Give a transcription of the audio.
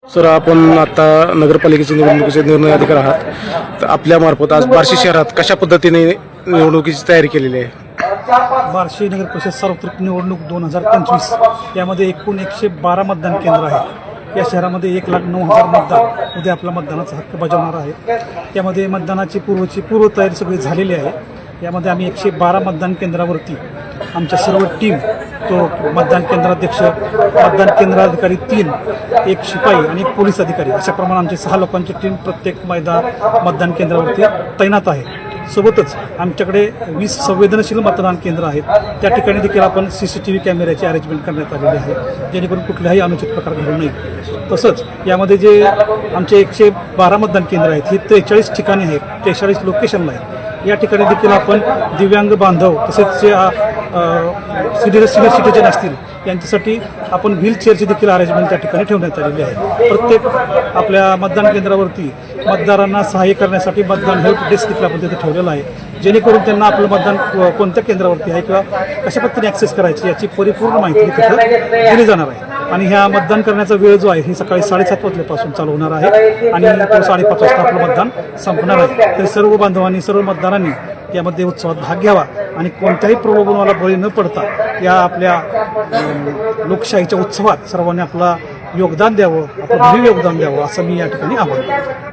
Sir, आपण आता नगरपालिकेच्या निवडणुकीचे निर्णय अधिकारी आहात. तर आपल्या मार्फत आज बार्शी शहरात कशा पद्धतीने निवडणुकीची तयारी केलेली आहे? बार्शी नगर परिषद सार्वत्रिक निवडणूक 2025 यामध्ये एकूण 112 मतदान केंद्र आहेत. या शहरामध्ये 1,09,000 मतदार उद्या आपला मतदानाचा हक्क बजावणार आहे. यामध्ये मतदानाची पूर्वतयारी सगळी झालेली आहे. यामध्ये आम्ही 112 मतदान केंद्रावरती आमच्या सर्व टीम, तो मतदान केंद्राध्यक्ष, मतदान केंद्राधिकारी 3, एक शिपाई आणि एक पोलीस अधिकारी, अशा प्रमाणे आमची 6 लोकांची टीम प्रत्येक मतदान केंद्रावरती तैनात आहे. सोबतच आमच्याकडे 20 संवेदनशील मतदान केंद्र आहेत. त्या ठिकाणी देखील आपण CCTV कॅमेऱ्याची अरेंजमेंट करण्यात आलेली आहे, जेणेकरून कुठल्याही अनुचित प्रकार घडू नये. तसंच यामध्ये जे आमचे 112 मतदान केंद्र आहेत ही 43 ठिकाणी आहेत, 43 लोकेशनला आहेत. या ठिकाणी देखील आपण दिव्यांग बांधव तसेच जे सिनियर सिटीजन असतील यांच्यासाठी आपण व्हीलचेअरची देखील अरेंजमेंट त्या ठिकाणी ठेवण्यात आलेली आहे. प्रत्येक आपल्या मतदान केंद्रावरती मतदारांना सहाय्य करण्यासाठी मतदान हेल्प डेस्क देखील आपण तिथे ठेवलेला आहे, जेणेकरून त्यांना आपलं मतदान कोणत्या केंद्रावरती आहे किंवा कशा पद्धतीने ॲक्सेस करायची याची परिपूर्ण माहिती तिथं दिली जाणार आहे. आणि ह्या मतदान करण्याचा वेळ जो आहे ही सकाळी 7:30 वाजल्यापासून चालू होणार आहे आणि 5:30 वाजता आपलं मतदान संपणार आहे. तरी सर्व बांधवांनी, सर्व मतदारांनी यामध्ये उत्सवात भाग घ्यावा आणि कोणत्याही प्रलोभनाला बळी न पडता या आपल्या लोकशाहीच्या उत्सवात सर्वांनी आपला योगदान द्यावं, आपलं भरीव योगदान द्यावं, असं मी या ठिकाणी आवाहन करतो.